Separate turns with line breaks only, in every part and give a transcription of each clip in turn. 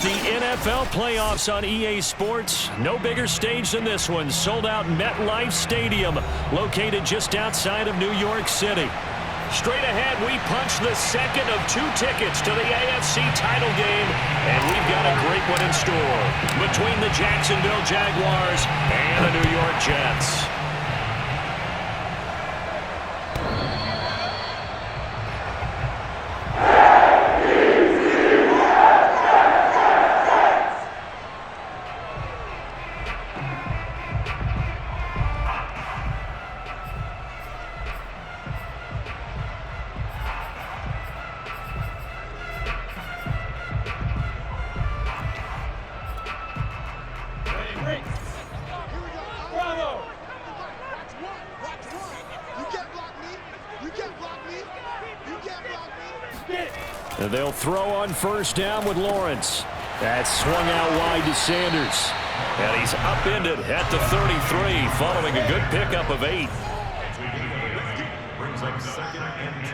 It's the NFL playoffs on EA Sports. No bigger stage than this one. Sold out MetLife Stadium, located just outside of New York City. Straight ahead, we punch the second of 2 tickets to the AFC title game, and we've got a great one in store between the Jacksonville Jaguars and the New York Jets. They'll throw on first down with Lawrence. That's swung out wide to Sanders. And he's upended at the 33 following a good pickup of 8. Brings up second and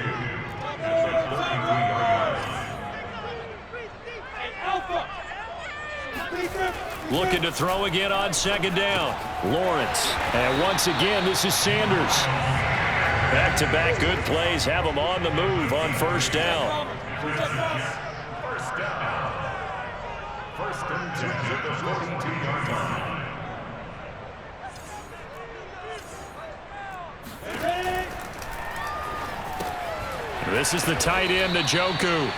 2. Looking to throw again on second down. Lawrence. And once again, this is Sanders. Back-to-back good plays have him on the move on first down. First and 10 at the 42-yard line. This is the tight end, Njoku.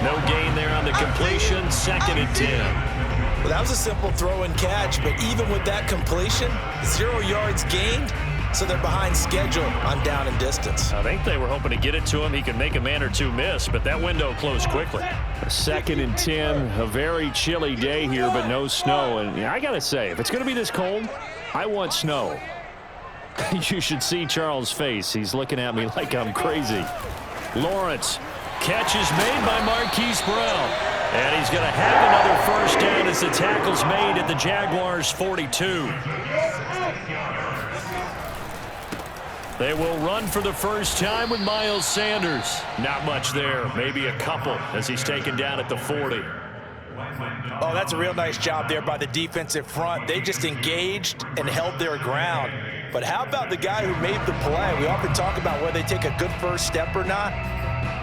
No gain there on the completion. Second and 10.
Well, that was a simple throw and catch, but even with that completion, 0 yards gained. So they're behind schedule on down and distance.
I think they were hoping to get it to him. He could make a man or two miss, but that window closed quickly. Second and 10, a very chilly day here, but no snow. And I got to say, if it's going to be this cold, I want snow. You should see Charles' face. He's looking at me like I'm crazy. Lawrence, catch is made by Marquise Brown. And he's going to have another first down as the tackle's made at the Jaguars' 42. They will run for the first time with Miles Sanders. Not much there, maybe a couple as he's taken down at the 40.
Oh, that's a real nice job there by the defensive front. They just engaged and held their ground. But how about the guy who made the play? We often talk about whether they take a good first step or not.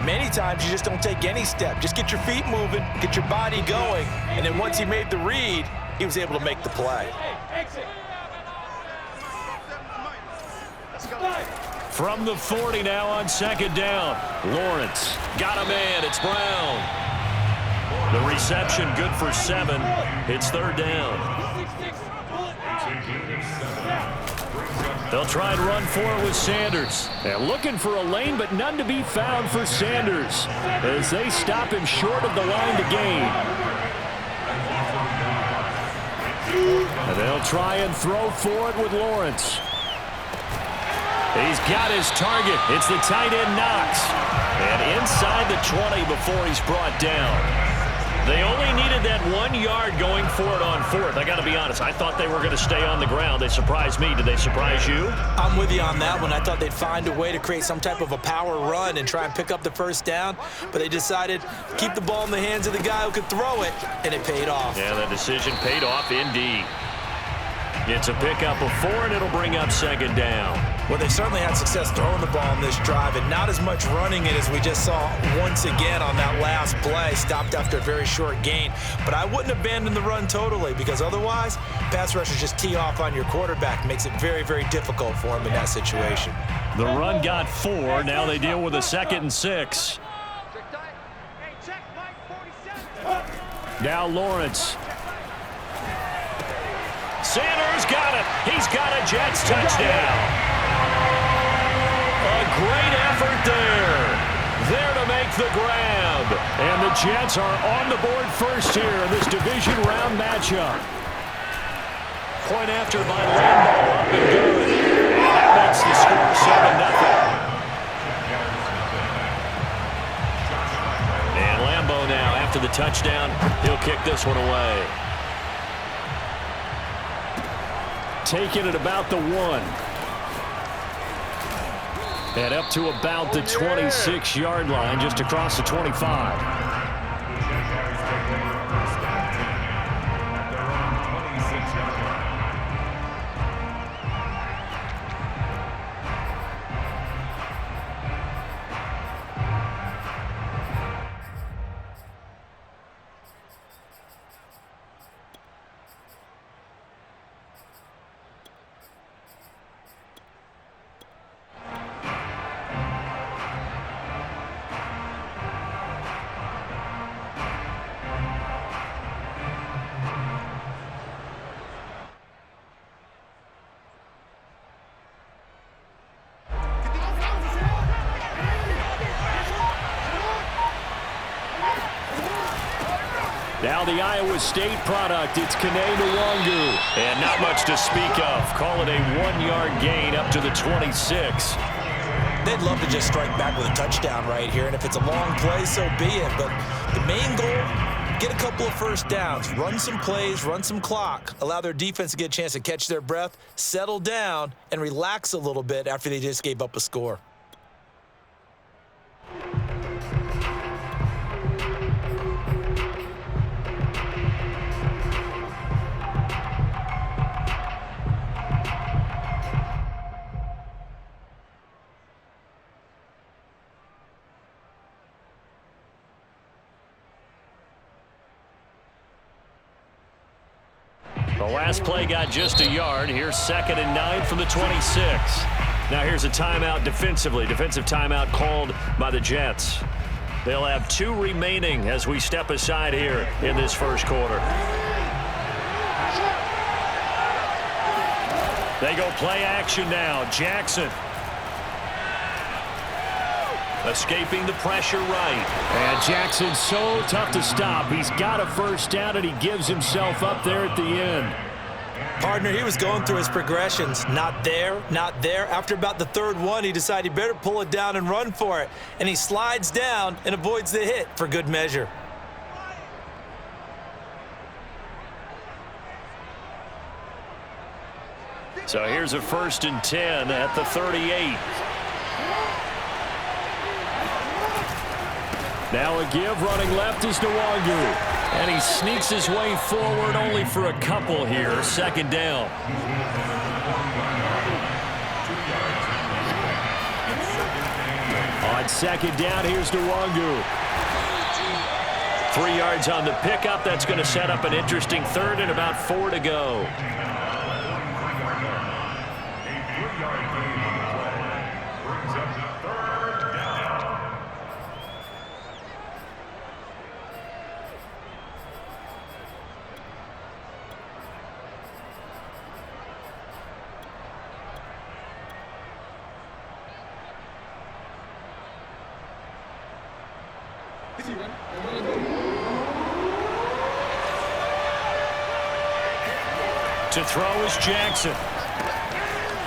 Many times you just don't take any step. Just get your feet moving, get your body going, and then once he made the read, he was able to make the play.
From the 40 now on second down. Lawrence got a man. It's Brown. The reception good for 7. It's third down. They'll try and run for it with Sanders. And looking for a lane, but none to be found for Sanders as they stop him short of the line to gain. And they'll try and throw for it with Lawrence. He's got his target. It's the tight end Knox. And inside the 20 before he's brought down. They only needed that 1 yard going for it on fourth. I got to be honest. I thought they were going to stay on the ground. They surprised me. Did they surprise you?
I'm with you on that one. I thought they'd find a way to create some type of a power run and try and pick up the first down. But they decided to keep the ball in the hands of the guy who could throw it, and it paid off.
Yeah, that decision paid off indeed. It's a pickup of 4, and it'll bring up second down.
Well, they certainly had success throwing the ball in this drive, and not as much running it as we just saw once again on that last play. Stopped after a very short gain. But I wouldn't abandon the run totally, because otherwise, pass rushers just tee off on your quarterback. Makes it very, very difficult for him in that situation.
The run got 4. Now they deal with a 2nd and 6. Now Lawrence. Sanders got it. He's got a Jets touchdown. A great effort there. There to make the grab. And the Jets are on the board first here in this division round matchup. Point after by Lambo. Up and good. And that makes the score 7-0. And Lambo now, after the touchdown, he'll kick this one away. Taking it about the 1. And up to about the 26-yard line, just across the 25. the Iowa State product. It's Kene Nwangu. And not much to speak of. Call it a 1-yard gain up to the 26.
They'd love to just strike back with a touchdown right here, and if it's a long play, so be it. But the main goal, get a couple of first downs, run some plays, run some clock, allow their defense to get a chance to catch their breath, settle down, and relax a little bit after they just gave up a score.
The last play got just a yard. Here's 2nd and 9 from the 26. Now here's a timeout defensively. Defensive timeout called by the Jets. They'll have 2 remaining as we step aside here in this first quarter. They go play action now. Jackson. Escaping the pressure right. And Jackson's so tough to stop. He's got a first down, and he gives himself up there at the end.
Partner, he was going through his progressions. Not there, not there. After about the 3rd one, he decided he better pull it down and run for it. And he slides down and avoids the hit for good measure.
So here's a 1st and 10 at the 38. Now a give, running left is Nwangu. And he sneaks his way forward only for a couple here. 2nd down. On 2nd down, here's Nwangu. 3 yards on the pickup. That's going to set up an interesting 3rd and about 4 to go. To throw is Jackson.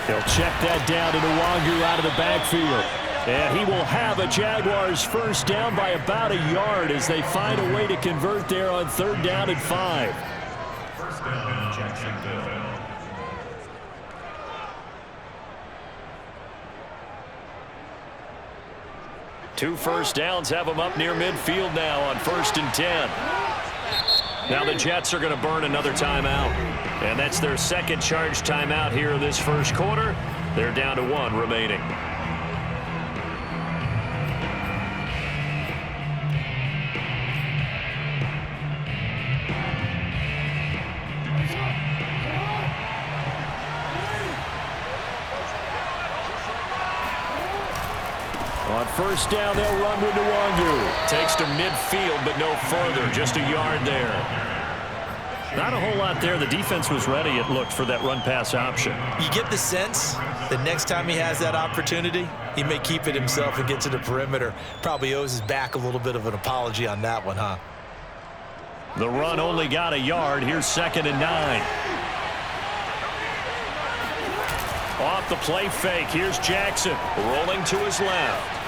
He'll check that down to Nwangu out of the backfield. And he will have a Jaguars first down by about a yard as they find a way to convert there on 3rd down and 5.
First down, Jacksonville.
2 first downs have them up near midfield now on 1st and 10. Now the Jets are going to burn another timeout. And that's their 2nd charge timeout here in this first quarter. They're down to 1 remaining. On 1st down, they'll run with Nwangu. Takes to midfield, but no further. Just a yard there. Not a whole lot there. The defense was ready, it looked, for that run-pass option.
You get the sense that next time he has that opportunity, he may keep it himself and get to the perimeter. Probably owes his back a little bit of an apology on that one, huh?
The run only got a yard. Here's 2nd and 9. Off the play fake. Here's Jackson rolling to his left.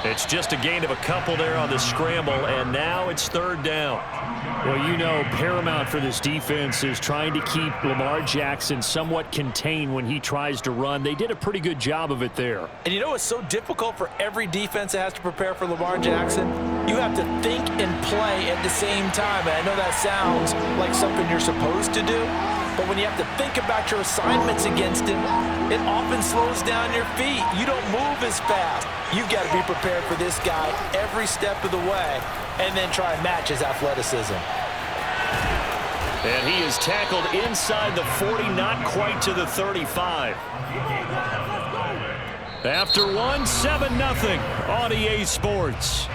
It's just a gain of a couple there on the scramble, and now it's 3rd down. Well, you know, paramount for this defense is trying to keep Lamar Jackson somewhat contained when he tries to run. They did a pretty good job of it there.
And you know it's so difficult for every defense that has to prepare for Lamar Jackson? You have to think and play at the same time. And I know that sounds like something you're supposed to do, but when you have to think about your assignments against him, it often slows down your feet. You don't move as fast. You've got to be prepared for this guy every step of the way and then try and match his athleticism.
And he is tackled inside the 40, not quite to the 35. After one, 7-0 on EA Sports.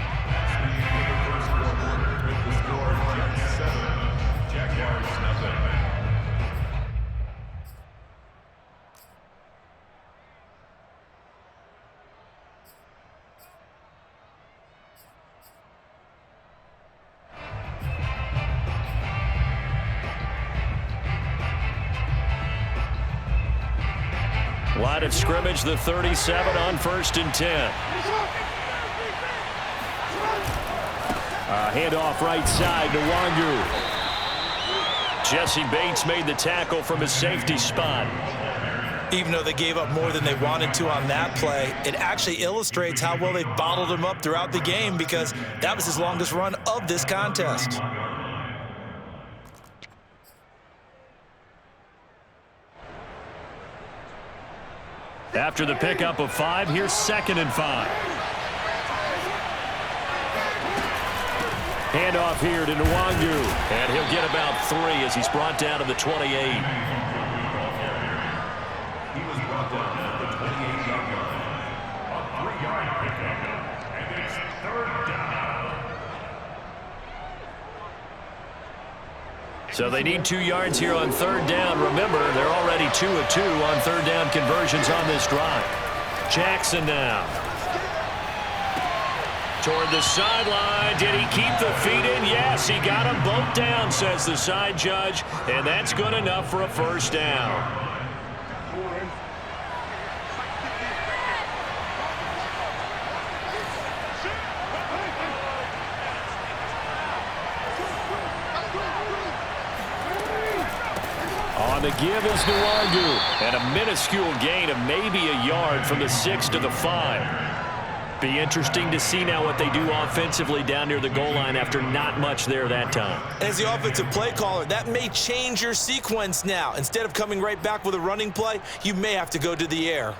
Line of scrimmage, the 37 on 1st and 10. Handoff right side to Wangu. Jesse Bates made the tackle from his safety spot.
Even though they gave up more than they wanted to on that play, it actually illustrates how well they bottled him up throughout the game, because that was his longest run of this contest.
After the pickup of 5, here's 2nd and 5. Handoff here to Nwangu, and he'll get about 3 as he's brought down to the 28.
He was brought down at the 28-yard line. A 3-yard pickup, and it's 3rd down.
So they need 2 yards here on 3rd down. Remember, they're already 2 of 2 on 3rd down conversions on this drive. Jackson now. Toward the sideline. Did he keep the feet in? Yes, he got them both down, says the side judge. And that's good enough for a 1st down. On the give is Nwangu. And a minuscule gain of maybe a yard from the 6 to the 5. Be interesting to see now what they do offensively down near the goal line after not much there that time.
As the offensive play caller, that may change your sequence now. Instead of coming right back with a running play, you may have to go to the air.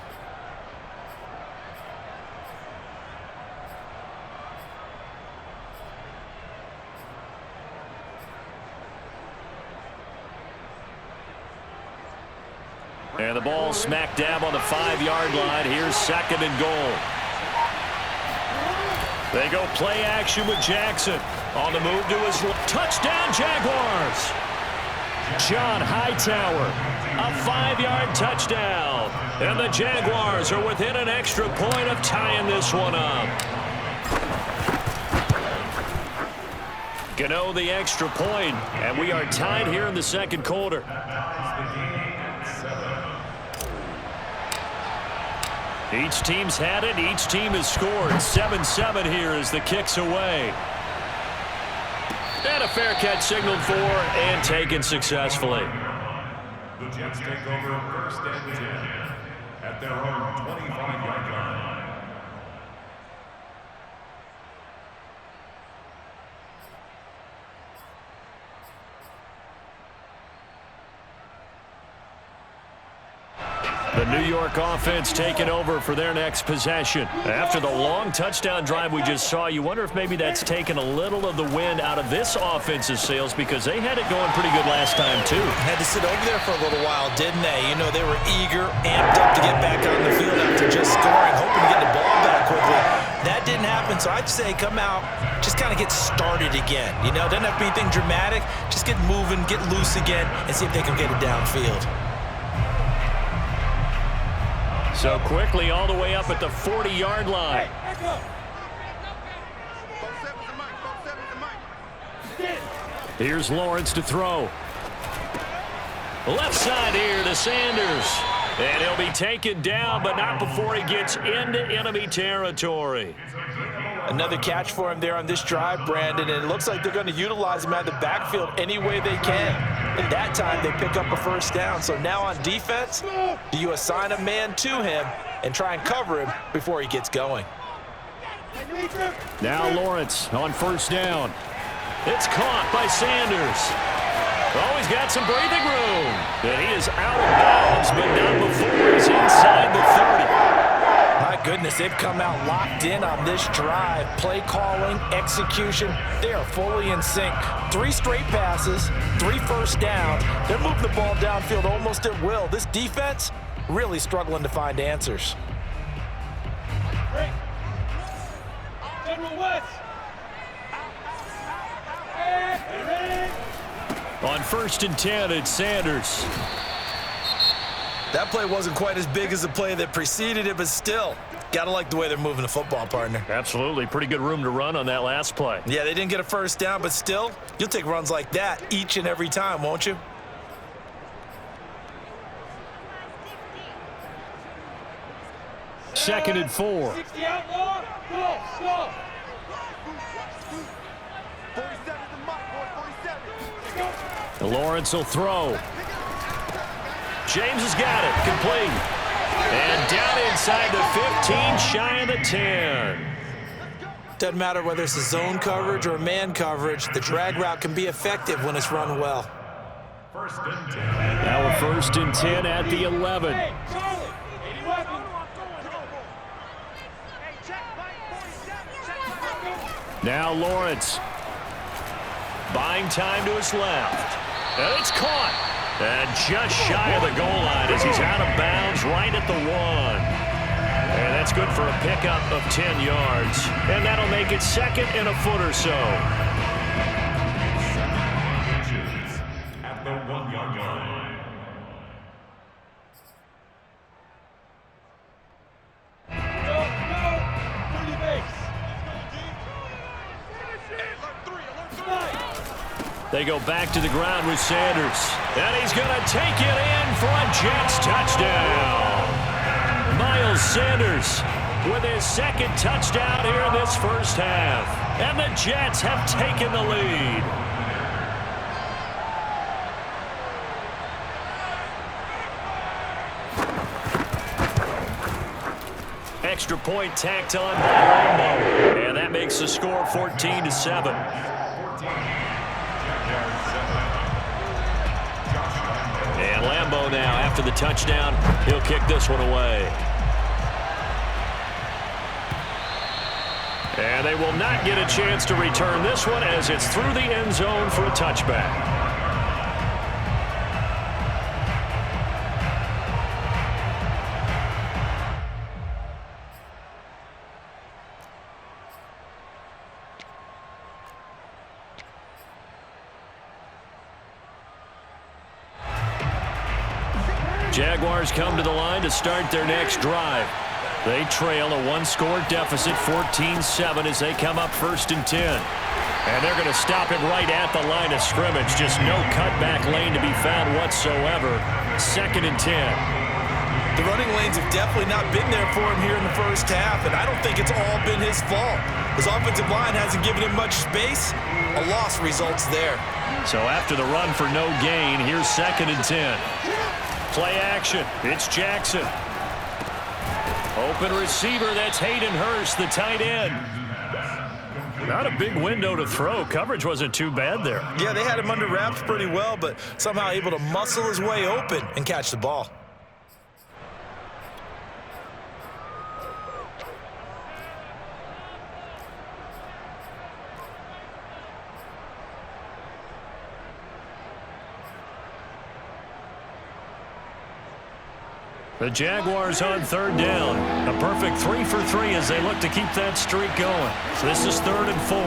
And the ball smack dab on the 5-yard line. Here's 2nd and goal. They go play action with Jackson. On the move to his touchdown, Jaguars. John Hightower, a 5-yard touchdown. And the Jaguars are within an extra point of tying this one up. Gano the extra point, and we are tied here in the 2nd quarter. Each team's had it. Each team has scored. 7-7 here as the kick's away. And a fair catch signaled for and taken successfully.
The Jets take over 1st and 10 at their own 25-yard line.
The New York offense taking over for their next possession. After the long touchdown drive we just saw, you wonder if maybe that's taken a little of the wind out of this offense's sails, because they had it going pretty good last time too.
Had to sit over there for a little while, didn't they? You know, they were eager, amped up to get back on the field after just scoring, hoping to get the ball back quickly. That didn't happen, so I'd say come out, just kind of get started again. You know, doesn't have to be anything dramatic. Just get moving, get loose again, and see if they can get it downfield.
So quickly all the way up at the 40-yard line. Here's Lawrence to throw. Left side here to Sanders. And he'll be taken down, but not before he gets into enemy territory.
Another catch for him there on this drive, Brandon, and it looks like they're going to utilize him out of the backfield any way they can. And that time they pick up a 1st down. So now on defense, do you assign a man to him and try and cover him before he gets going?
Now Lawrence on 1st down. It's caught by Sanders. Oh, he's got some breathing room. And he is out of bounds, but not before he's inside the 30.
My goodness, they've come out locked in on this drive. Play calling, execution, they are fully in sync. 3 straight passes, 3 first down. They're moving the ball downfield almost at will. This defense really struggling to find answers.
On 1st and 10, it's Sanders.
That play wasn't quite as big as the play that preceded it, but still, gotta like the way they're moving the football, partner.
Absolutely. Pretty good room to run on that last play.
Yeah, they didn't get a 1st down, but still, you'll take runs like that each and every time, won't you?
2nd and 4. Lawrence will throw. James has got it. Complete. And down inside the 15, shy of the 10.
Doesn't matter whether it's a zone coverage or man coverage, the drag route can be effective when it's run well.
Now a 1st and 10 at the 11. Now Lawrence. Buying time to his left. And it's caught. And just shy of the goal line as he's out of bounds right at the 1. And that's good for a pickup of 10 yards. And that'll make it 2nd and a foot or so.
At the 1-yard line.
They go back to the ground with Sanders. And he's going to take it in for a Jets touchdown. Miles Sanders with his 2nd touchdown here in this first half. And the Jets have taken the lead. Extra point tacked on by Lambo. And that makes the score 14-7. And Lambo now, after the touchdown, he'll kick this one away. And they will not get a chance to return this one as it's through the end zone for a touchback. Jaguars come to the line to start their next drive. They trail a 1-score deficit, 14-7, as they come up 1st and 10. And they're going to stop it right at the line of scrimmage. Just no cutback lane to be found whatsoever. 2nd and 10.
The running lanes have definitely not been there for him here in the first half, and I don't think it's all been his fault. His offensive line hasn't given him much space. A loss results there.
So after the run for no gain, here's 2nd and 10. Play action. It's Jackson. Open receiver. That's Hayden Hurst, the tight end. Not a big window to throw. Coverage wasn't too bad there.
Yeah, they had him under wraps pretty well, but somehow able to muscle his way open and catch the ball.
The Jaguars on 3rd down. A perfect 3 for 3 as they look to keep that streak going. This is 3rd and 4.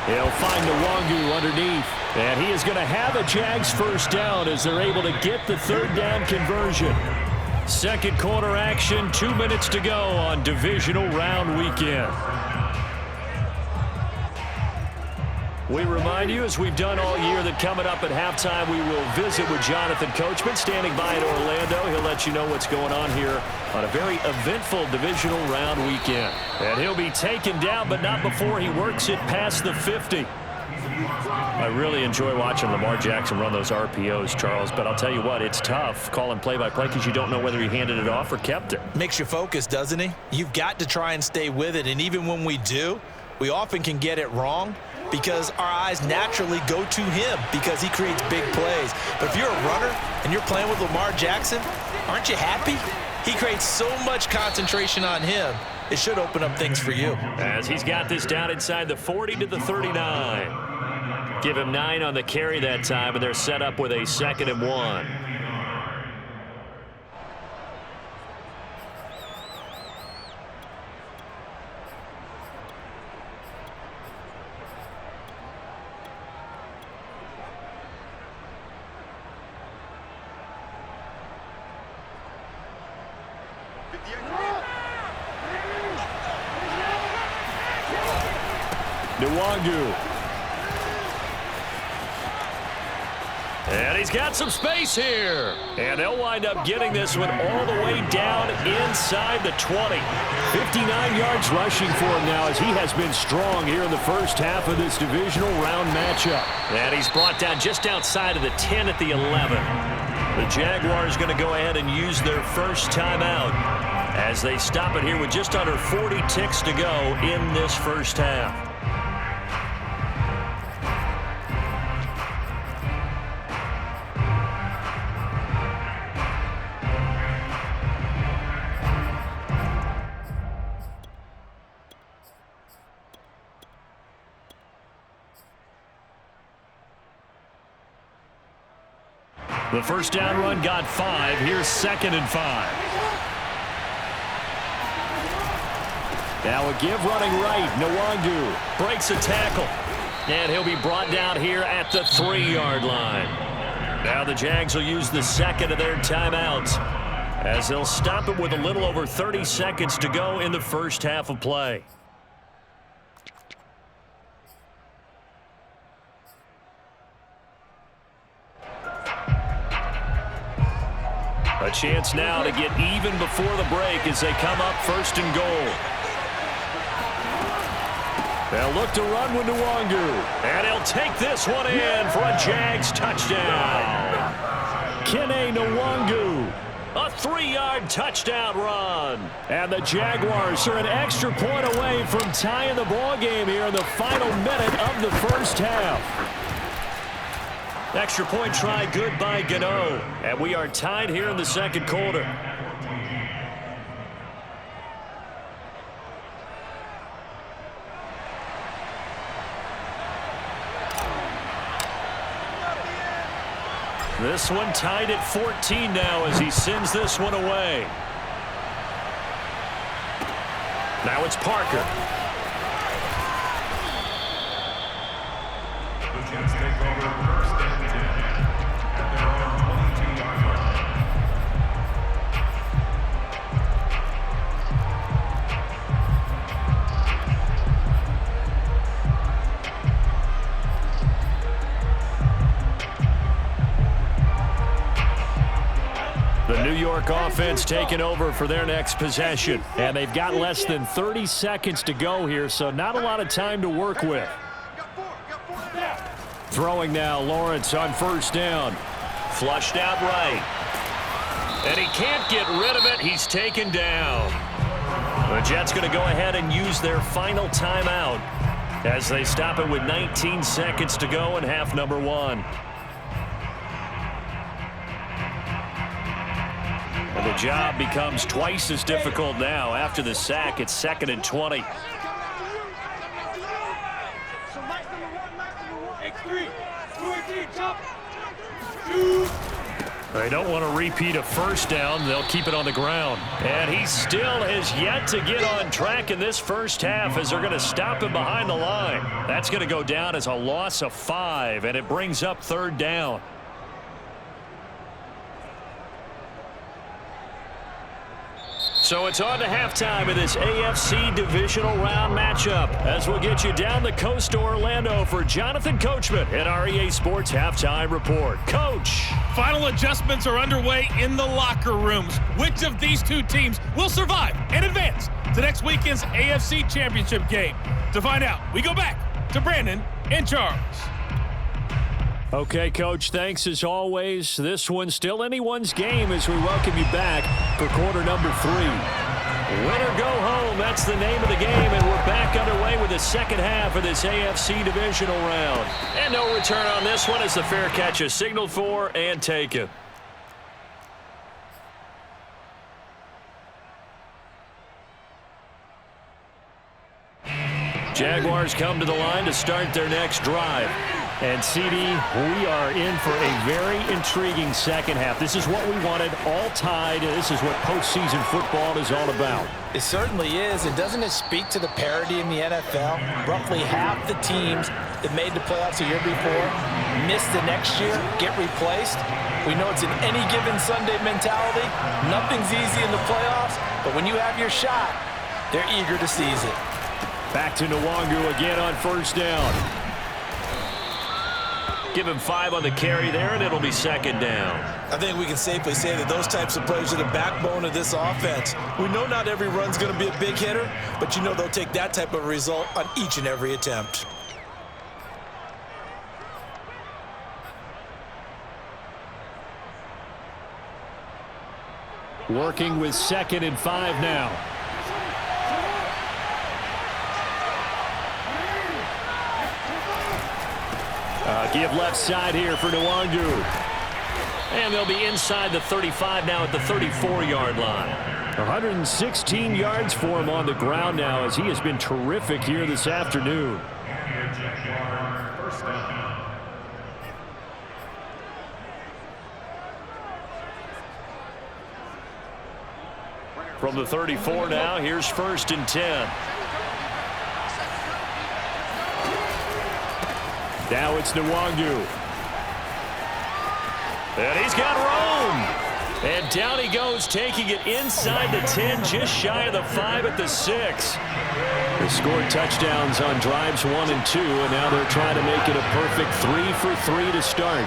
He'll find Nwangu underneath. And he is going to have a Jags 1st down as they're able to get the 3rd down conversion. 2nd quarter action, 2 minutes to go on divisional round weekend. We remind you, as we've done all year, that coming up at halftime, we will visit with Jonathan Coachman, standing by in Orlando. He'll let you know what's going on here on a very eventful divisional round weekend. And he'll be taken down, but not before he works it past the 50. I really enjoy watching Lamar Jackson run those RPOs, Charles, but I'll tell you what, it's tough calling play-by-play because you don't know whether he handed it off or kept it.
Makes you focus, doesn't he? You've got to try and stay with it, and even when we do, we often can get it wrong, because our eyes naturally go to him because he creates big plays. But if you're a runner and you're playing with Lamar Jackson, aren't you happy? He creates so much concentration on him. It should open up things for you.
As he's got this down inside the 40 to the 39. Give him 9 on the carry that time, and they're set up with a 2nd and 1. Nwangu. And he's got some space here. And they'll wind up getting this one all the way down inside the 20. 59 yards rushing for him now as he has been strong here in the first half of this divisional round matchup. And he's brought down just outside of the 10 at the 11. The Jaguars going to go ahead and use their first timeout as they stop it here with just under 40 ticks to go in this first half. The first down run got 5. Here's 2nd and 5. Now a give running right. Nwangu breaks a tackle. And he'll be brought down here at the 3-yard line. Now the Jags will use the second of their timeouts as they'll stop it with a little over 30 seconds to go in the first half of play. A chance now to get even before the break as they come up 1st and goal. They'll look to run with Nwangu. And he'll take this one in for a Jags touchdown. Kene Nwangu. A 3-yard touchdown run. And the Jaguars are an extra point away from tying the ball game here in the final minute of the first half. Extra point try good by Gano. And we are tied here in the second quarter. This one tied at 14 now as he sends this one away. Now it's Parker.
The Jets take over 1st and 10 at their own 22-yard line.
The New York offense taking over for their next possession. And they've got less than 30 seconds to go here, so not a lot of time to work with. Throwing now, Lawrence on 1st down. Flushed out right. And he can't get rid of it. He's taken down. The Jets going to go ahead and use their final timeout as they stop it with 19 seconds to go in half number 1. And the job becomes twice as difficult now after the sack. It's 2nd and 20. They don't want to repeat a first down. They'll keep it on the ground. And he still has yet to get on track in this first half as they're going to stop him behind the line. That's going to go down as a loss of 5, and it brings up 3rd down. So it's on to halftime of this AFC divisional round matchup as we'll get you down the coast to Orlando for Jonathan Coachman at our EA Sports Halftime Report. Coach.
Final adjustments are underway in the locker rooms. Which of these two teams will survive and advance to next weekend's AFC Championship game? To find out, we go back to Brandon and Charles.
Okay, Coach, thanks as always. This one's still anyone's game as we welcome you back for quarter number 3. Win or go home, that's the name of the game, and we're back underway with the second half of this AFC divisional round. And no return on this one as the fair catch is signaled for and taken. Jaguars come to the line to start their next drive. And, CD, we are in for a very intriguing second half. This is what we wanted, all tied. This is what postseason football is all about.
It certainly is. And doesn't it speak to the parity in the NFL? Roughly half the teams that made the playoffs a year before miss the next year, get replaced. We know it's an any given Sunday mentality. Nothing's easy in the playoffs, but when you have your shot, they're eager to seize it.
Back to Nwangu again on 1st down. Give him 5 on the carry there, and it'll be second down.
I think we can safely say that those types of players are the backbone of this offense. We know not every run's going to be a big hitter, but you know they'll take that type of result on each and every attempt.
Working with 2nd and 5 now. Give left side here for Nwangu. And they'll be inside the 35 now at the 34-yard line. 116 yards for him on the ground now as he has been terrific here this afternoon. From the 34 now, here's 1st and 10. Now it's Nwangu. And he's got room. And down he goes, taking it inside the 10, just shy of the 5 at the 6. They scored touchdowns on drives 1 and 2, and now they're trying to make it a perfect 3 for 3 to start.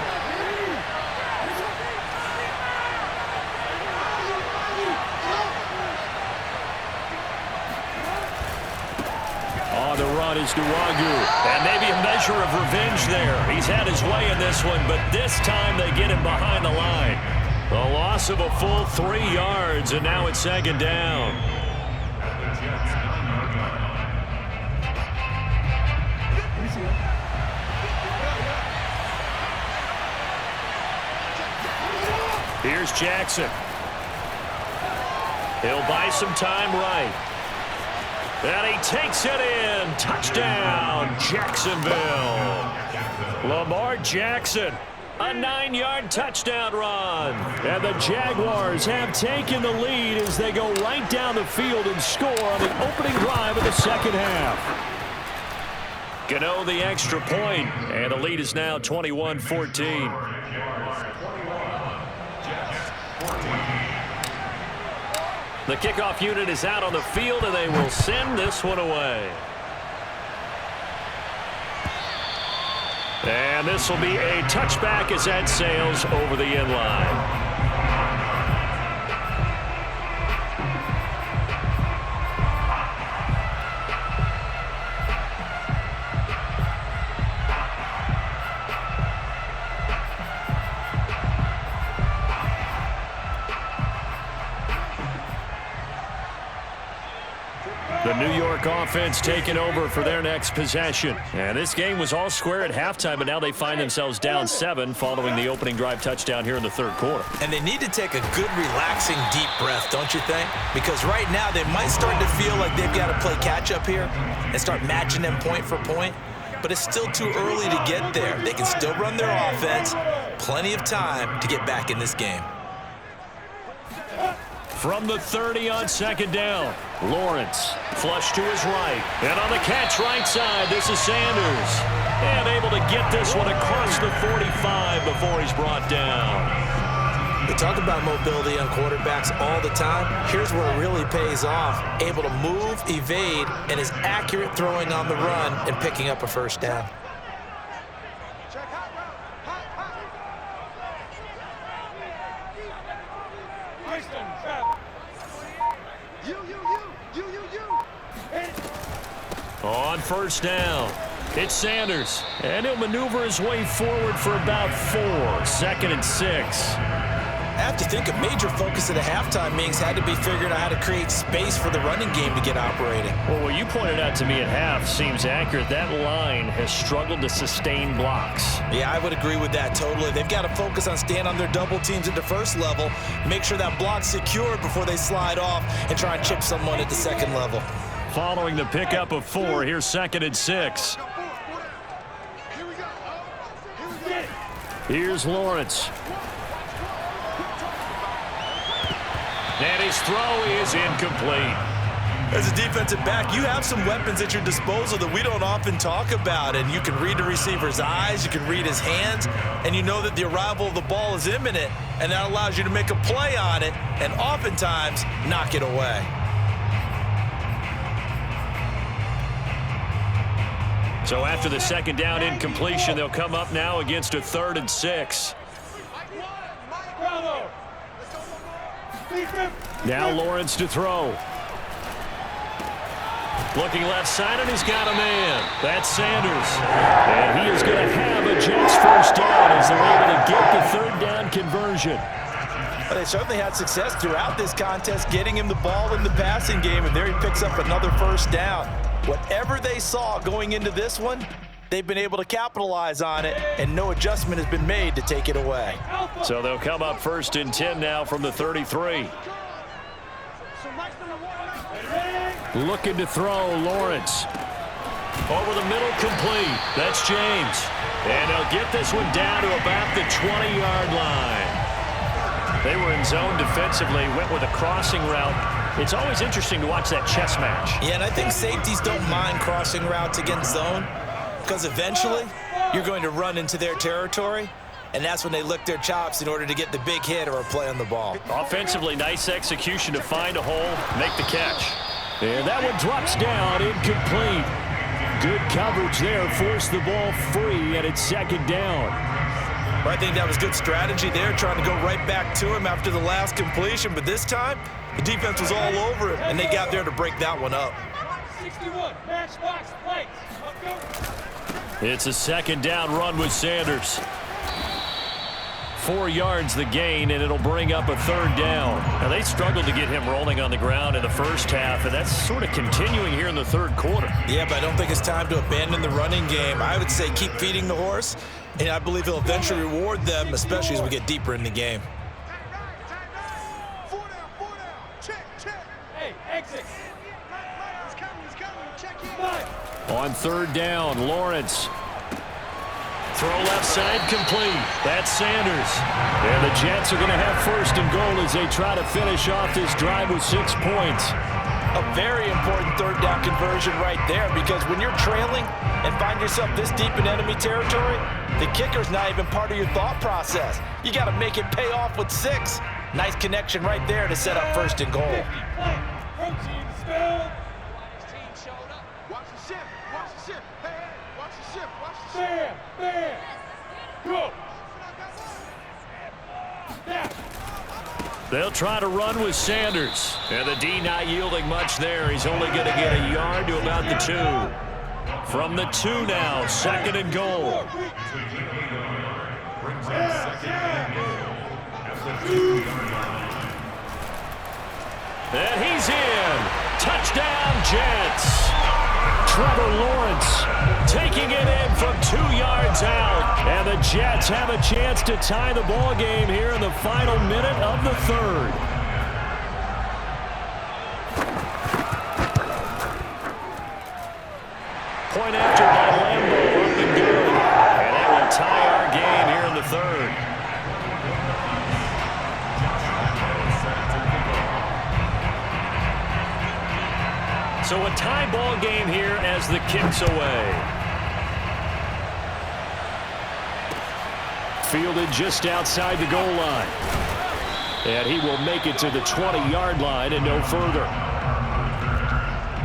The run is Nwangu, and maybe a measure of revenge there. He's had his way in this one, but this time they get him behind the line. The loss of a full 3 yards, and now it's second down. Here's Jackson. He'll buy some time right. And he takes it in. Touchdown, Jacksonville. Lamar Jackson, a 9-yard touchdown run. And the Jaguars have taken the lead as they go right down the field and score on the opening drive of the second half. Gano the extra point, and the lead is now 21-14. The kickoff unit is out on the field, and they will send this one away. And this will be a touchback as that sails over the end line. The New York offense taking over for their next possession. And this game was all square at halftime, but now they find themselves down 7 following the opening drive touchdown here in the third quarter.
And they need to take a good, relaxing, deep breath, don't you think? Because right now they might start to feel like they've got to play catch-up here and start matching them point for point. But it's still too early to get there. They can still run their offense. Plenty of time to get back in this game.
From the 30 on second down, Lawrence flush to his right. And on the catch right side, this is Sanders. And able to get this one across the 45 before he's brought down.
We talk about mobility on quarterbacks all the time. Here's where it really pays off. Able to move, evade, and is accurate throwing on the run and picking up a first down.
On first down, it's Sanders, and he'll maneuver his way forward for about 4. 2nd and 6.
I have to think a major focus of the halftime meetings had to be figuring out how to create space for the running game to get operating.
Well, what you pointed out to me at half seems accurate. That line has struggled to sustain blocks.
Yeah, I would agree with that totally. They've got to focus on staying on their double teams at the first level, make sure that block's secured before they slide off and try and chip someone at the second level.
Following the pickup of 4, here's 2nd and 6. Here's Lawrence. And his throw is incomplete.
As a defensive back, you have some weapons at your disposal that we don't often talk about. And you can read the receiver's eyes, you can read his hands, and you know that the arrival of the ball is imminent. And that allows you to make a play on it and oftentimes knock it away.
So after the second down incompletion, they'll come up now against a 3rd and 6. Now Lawrence to throw. Looking left side, and he's got a man. That's Sanders. And he is going to have a Jets first down as they're able to get the 3rd down conversion.
Well, they certainly had success throughout this contest, getting him the ball in the passing game, and there he picks up another first down. Whatever they saw going into this one, they've been able to capitalize on it, and no adjustment has been made to take it away.
So they'll come up 1st and 10 now from the 33. Looking to throw, Lawrence. Over the middle, complete. That's James. And they'll get this one down to about the 20-yard line. They were in zone defensively, went with a crossing route. It's always interesting to watch that chess match.
Yeah, and I think safeties don't mind crossing routes against zone because eventually you're going to run into their territory, and that's when they lick their chops in order to get the big hit or a play on the ball.
Offensively, nice execution to find a hole, make the catch. And that one drops down, incomplete. Good coverage there, forced the ball free, and it's 2nd down.
I think that was good strategy there, trying to go right back to him after the last completion, but this time the defense was all over him, and they got there to break that one up.
61, matchbox plate.
It's a 2nd down run with Sanders. 4 yards the gain, and it'll bring up a 3rd down. Now, they struggled to get him rolling on the ground in the first half, and that's sort of continuing here in the 3rd quarter.
Yeah, but I don't think it's time to abandon the running game. I would say keep feeding the horse, and I believe he'll eventually reward them, especially as we get deeper in the game.
Hey, exit.
On 3rd down, Lawrence. Throw left side, complete. That's Sanders. And the Jets are going to have 1st and goal as they try to finish off this drive with 6 points.
A very important 3rd down conversion right there, because when you're trailing and find yourself this deep in enemy territory, the kicker's not even part of your thought process. You got to make it pay off with 6. Nice connection right there to set up 1st and goal.
They'll try to run with Sanders. And the D not yielding much there. He's only going to get a yard to about the 2. From the 2 now, 2nd and goal. And he's in. Touchdown, Jets. Trevor Lawrence taking it in from 2 yards out. And the Jets have a chance to tie the ball game here in the final minute of the 3rd. Point after by Lambeau, up and good. And that will tie our game here in the 3rd. So a tie ball game here as the kick's away. Fielded just outside the goal line. And he will make it to the 20-yard line and no further.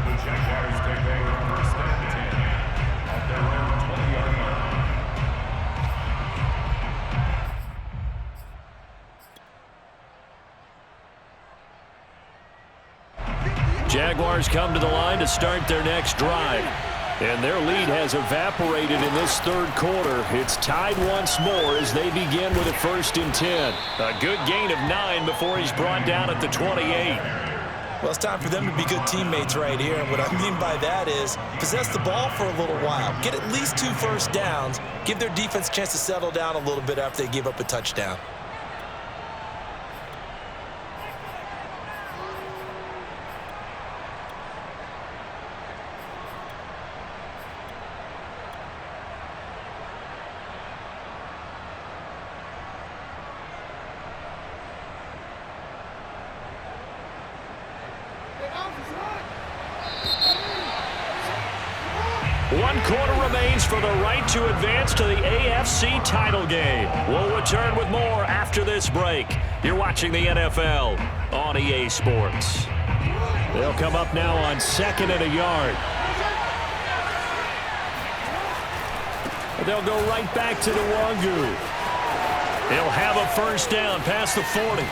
The Jaguars take over 1st and 10 on their own 20-yard line.
Jaguars come to the line to start their next drive. And their lead has evaporated in this 3rd quarter. It's tied once more as they begin with a 1st and 10. A good gain of 9 before he's brought down at the 28.
Well, it's time for them to be good teammates right here. And what I mean by that is possess the ball for a little while. Get at least 2 first downs. Give their defense a chance to settle down a little bit after they give up a touchdown.
One quarter remains for the right to advance to the AFC title game. We'll return with more after this break. You're watching the NFL on EA Sports. They'll come up now on 2nd and a yard. They'll go right back to Nwangu. He'll have a first down past the 40.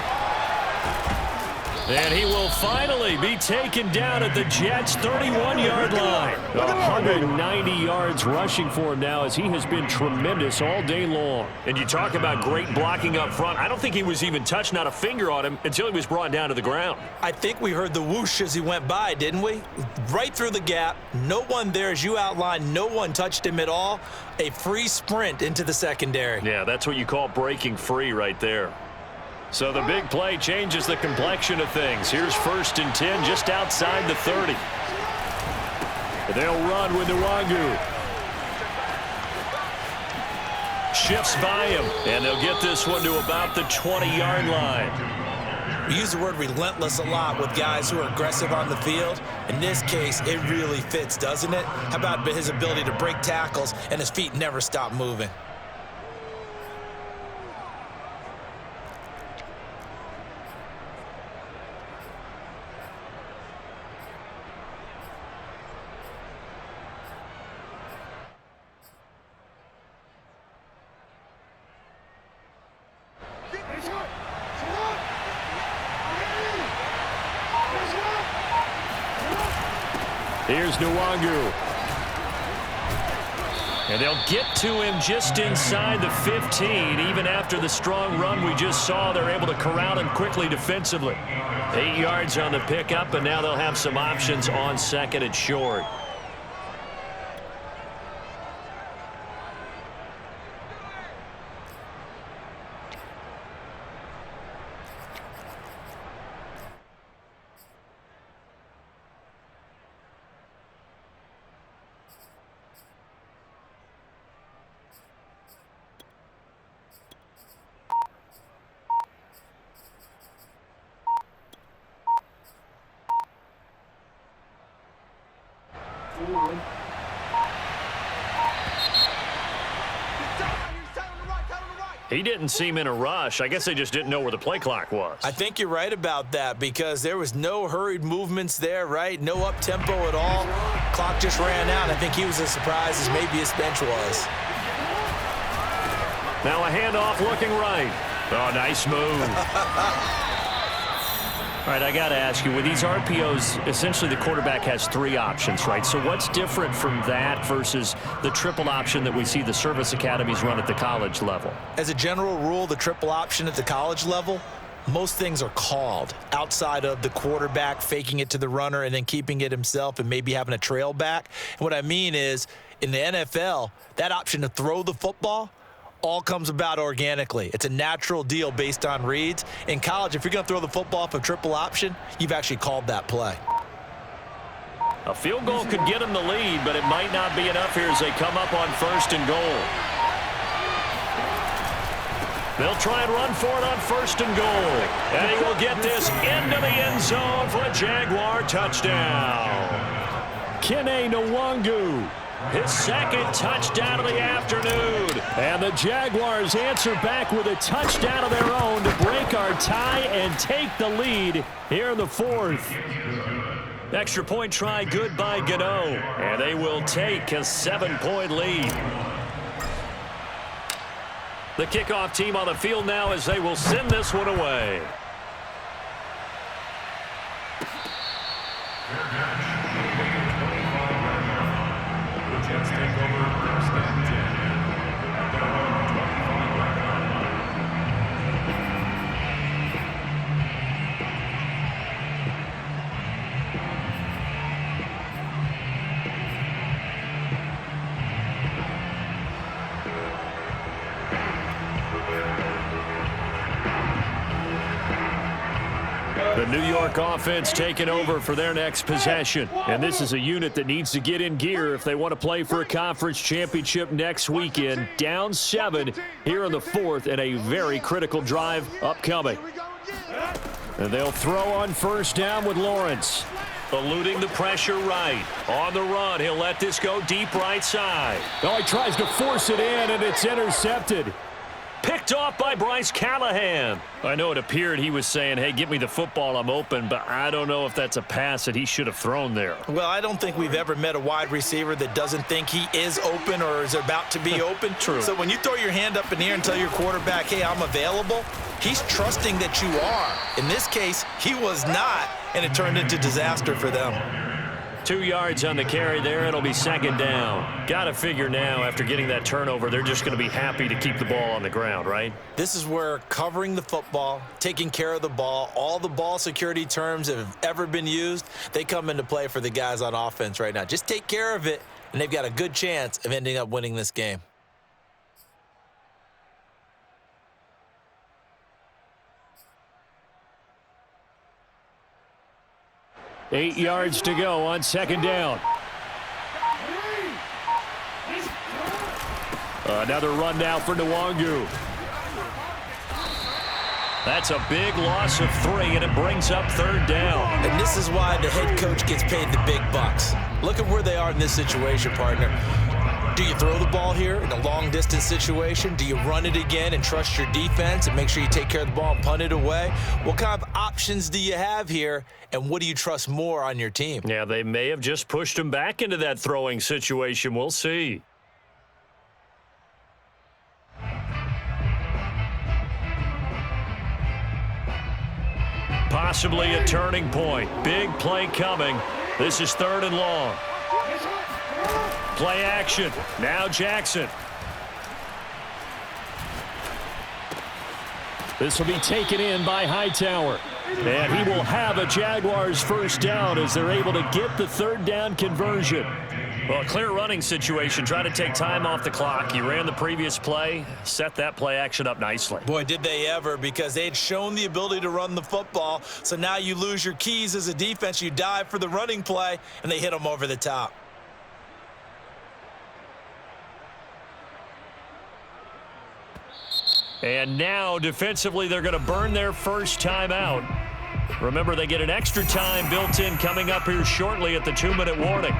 And he will finally be taken down at the Jets' 31-yard line. 190 yards rushing for him now as he has been tremendous all day long.
And you talk about great blocking up front. I don't think he was even touched, not a finger on him, until he was brought down to the ground.
I think we heard the whoosh as he went by, didn't we? Right through the gap. No one there, as you outlined. No one touched him at all. A free sprint into the secondary.
Yeah, that's what you call breaking free right there.
So the big play changes the complexion of things. Here's 1st and 10 just outside the 30. They'll run with Nwangu. Shifts by him, and they'll get this one to about the 20-yard line.
We use the word relentless a lot with guys who are aggressive on the field. In this case, it really fits, doesn't it? How about his ability to break tackles and his feet never stop moving?
Here's Nwangu. And they'll get to him just inside the 15. Even after the strong run we just saw, they're able to corral him quickly defensively. 8 yards on the pickup, and now they'll have some options on 2nd and short. He didn't seem in a rush. I guess they just didn't know where the play clock was.
I think you're right about that because there was no hurried movements there, right? No up-tempo at all. Clock just ran out. I think he was as surprised as maybe his bench was.
Now a handoff looking right. Oh, nice move. All right, I got to ask you, with these RPOs, essentially the quarterback has 3 options, right? So what's different from that versus the triple option that we see the service academies run at the college level?
As a general rule, the triple option at the college level, most things are called outside of the quarterback faking it to the runner and then keeping it himself and maybe having a trail back. And what I mean is, in the NFL, that option to throw the football all comes about organically. It's a natural deal based on reads. In college, if you're going to throw the football off a triple option, you've actually called that play.
A field goal could get them the lead, but it might not be enough here as they come up on 1st and goal. They'll try and run for it on 1st and goal. And he will get this into the end zone for a Jaguar touchdown. Kene Nwangu. His 2nd touchdown of the afternoon. And the Jaguars answer back with a touchdown of their own to break our tie and take the lead here in the 4th. Extra point try good by Gano. And they will take a 7-point lead. The kickoff team on the field now as they will send this one away.
Jets take over 1st and 10.
The New York offense taking over for their next possession. And this is a unit that needs to get in gear if they want to play for a conference championship next weekend. Down 7 here in the 4th and a very critical drive upcoming. And they'll throw on 1st down with Lawrence. Eluding the pressure right. On the run, he'll let this go deep right side. Oh, he tries to force it in, and it's intercepted. Picked
Picked off by Bryce Callahan.
I know it appeared he was saying, hey, get me the football, I'm open, but I don't know if that's a pass that he should have thrown there.
Well, I don't think we've ever met a wide receiver that doesn't think he is open or is about to be open.
True.
So when you throw your hand up in the air and tell your quarterback, hey, I'm available, he's trusting that you are. In this case, he was not, and it turned into disaster for them.
2 yards on the carry there. It'll be second down. Got to figure now, after getting that turnover, they're just going to be happy to keep the ball on the ground, right?
This is where covering the football, taking care of the ball, all the ball security terms that have ever been used, they come into play for the guys on offense right now. Just take care of it, and they've got a good chance of ending up winning this game.
Eight yards to go on second down. Another run now for Nwangu.
That's a big loss of 3, and it brings up third down.
And this is why the head coach gets paid the big bucks. Look at where they are in this situation, partner. Do you throw the ball here in a long-distance situation? Do you run it again and trust your defense and make sure you take care of the ball and punt it away? What kind of options do you have here, and what do you trust more on your team?
Yeah, they may have just pushed him back into that throwing situation. We'll see. Possibly a turning point. Big play coming. This is third and long. Play action. Now Jackson.
This will be taken in by Hightower. And he will have a Jaguars first down as they're able to get the third down conversion.
Well, a clear running situation. Try to take time off the clock. He ran the previous play, set that play action up nicely.
Boy, did they ever, because they had shown the ability to run the football. So now you lose your keys as a defense. You dive for the running play, and they hit them over the top.
And now, defensively, they're going to burn their first time out. Remember, they get an extra time built in coming up here shortly at the 2-minute warning.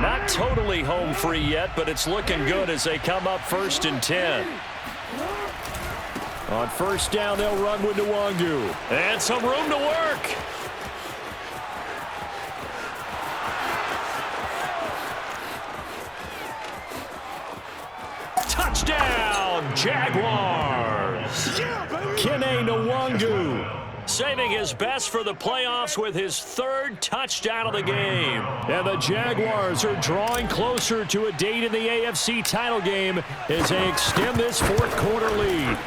Not totally home free yet, but it's looking good as they come up 1st and 10.
On first down, they'll run with Nwangu.
And some room to work. Touchdown, Jaguars!
Kene Nwangu
saving his best for the playoffs with his 3rd touchdown of the game.
And the Jaguars are drawing closer to a date in the AFC title game as they extend this 4th quarter lead.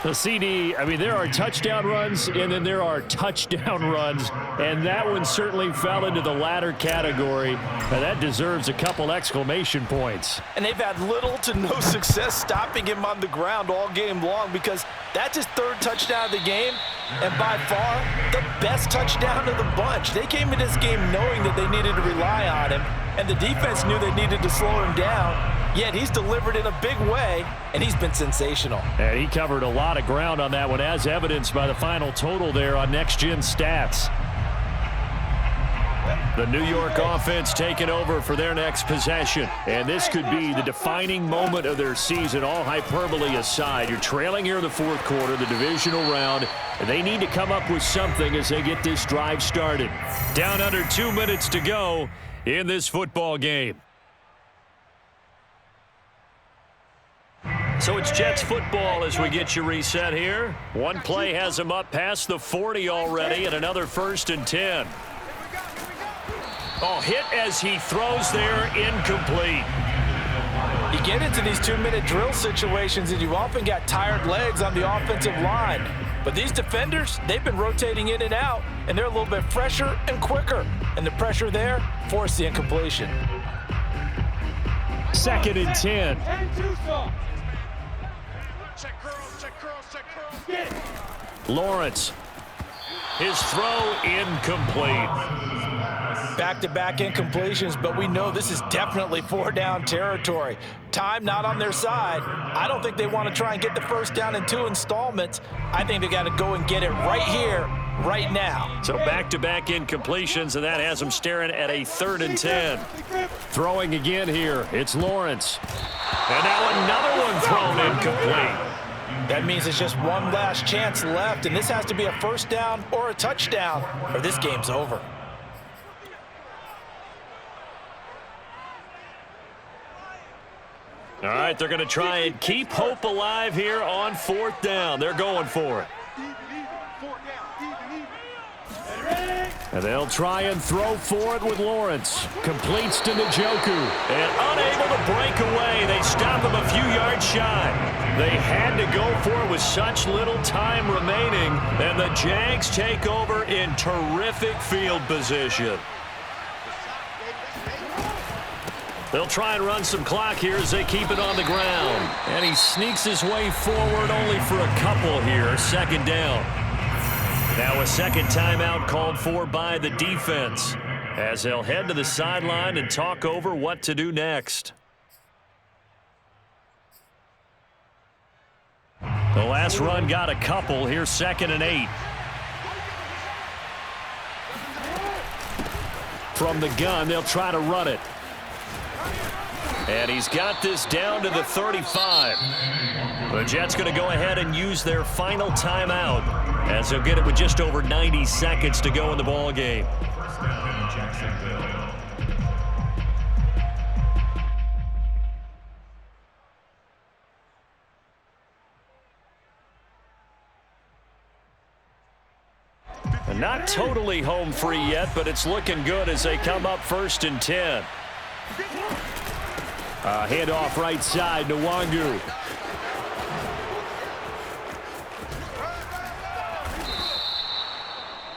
The CD, I mean, there are touchdown runs, and then there are touchdown runs, and that one certainly fell into the latter category. And that deserves a couple exclamation points.
And they've had little to no success stopping him on the ground all game long, because that's his 3rd touchdown of the game, and by far the best touchdown of the bunch. They came in this game knowing that they needed to rely on him, and the defense knew they needed to slow him down. Yet he's delivered in a big way, and he's been sensational.
And he covered a lot of ground on that one, as evidenced by the final total there on Next Gen Stats. The New York offense taking over for their next possession. And this could be the defining moment of their season, all hyperbole aside. You're trailing here in the 4th quarter, the divisional round, and they need to come up with something as they get this drive started.
Down under 2 minutes to go in this football game. So it's Jets football as we get you reset here. One play has them up past the 40 already, and another 1st and 10. Oh, hit as he throws there, incomplete.
You get into these 2-minute drill situations, and you've often got tired legs on the offensive line. But these defenders, they've been rotating in and out, and they're a little bit fresher and quicker. And the pressure there forced the incompletion.
2nd and 10. Lawrence.
His throw incomplete.
Back-to-back incompletions, but we know this is definitely 4-down territory. Time not on their side. I don't think they want to try and get the first down in 2 installments. I think they got to go and get it right here right now.
So back-to-back incompletions, and that has them staring at a 3rd and 10.
Throwing again here. It's Lawrence.
And now another one thrown incomplete.
That means it's just one last chance left, and this has to be a first down or a touchdown, or this game's over.
All right, they're going to try and keep hope alive here on 4th down. They're going for it.
And they'll try and throw for it with Lawrence. Completes to Njoku.
And unable to break away. They stop him a few yards shy. They had to go for it with such little time remaining. And the Jags take over in terrific field position. They'll try and run some clock here as they keep it on the ground.
And he sneaks his way forward only for a couple here. 2nd down.
Now a second timeout called for by the defense as they'll head to the sideline and talk over what to do next. The last run got a couple. Here's 2nd and 8.
From the gun, they'll try to run it.
And he's got this down to the 35. The Jets going to go ahead and use their final timeout as they'll get it with just over 90 seconds to go in the ball game.
First down, Jacksonville.
Not totally home free yet, but it's looking good as they come up 1st and 10.
Handoff right side, Nwangu.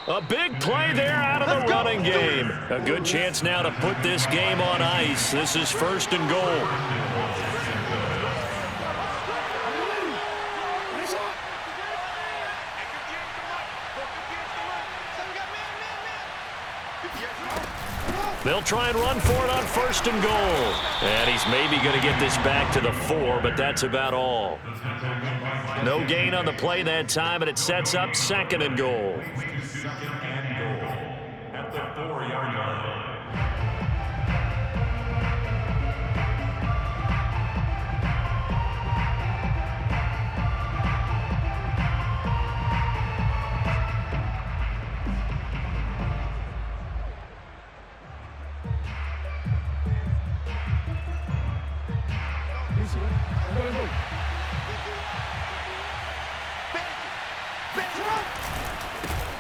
A big play there out of the running game. A good chance now to put this game on ice. This is 1st and goal. They'll try and run for it on 1st and goal. And he's maybe going to get this back to the 4, but that's about all. No gain on the play that time, and it sets up 2nd and goal.
2nd and goal at the 4-yard line.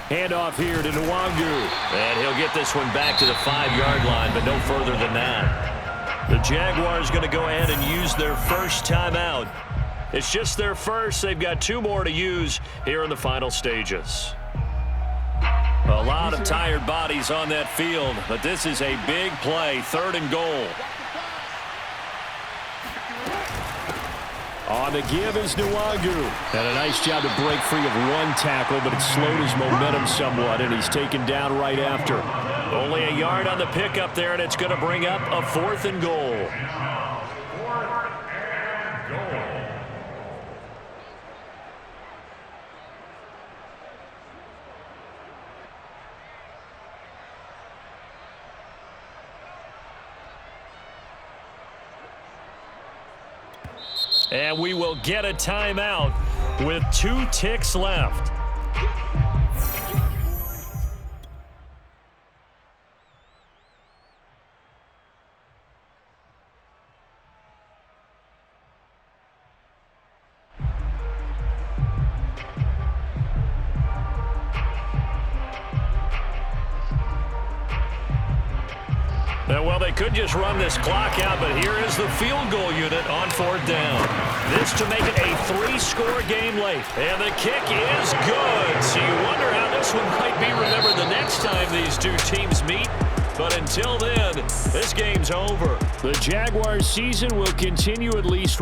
Handoff here to Nwangu.
And he'll get this one back to the 5-yard line, but no further than that. The Jaguars going to go ahead and use their first timeout. It's just their first. They've got 2 more to use here in the final stages. A lot of tired bodies on that field, but this is a big play. 3rd and goal.
On the give is Nwangu. And a nice job to break free of one tackle, but it slowed his momentum somewhat, and he's taken down right after.
Only a yard on the pickup there, and it's going to bring up a 4th and goal.
4th and goal.
And we will get a timeout with 2 ticks left. Well, they could just run this clock out, but here is the field goal unit on 4th down. This to make it a 3-score game late. And the kick is good. So you wonder how this one might be remembered the next time these 2 teams meet. But until then, this game's over.
The Jaguars season will continue at least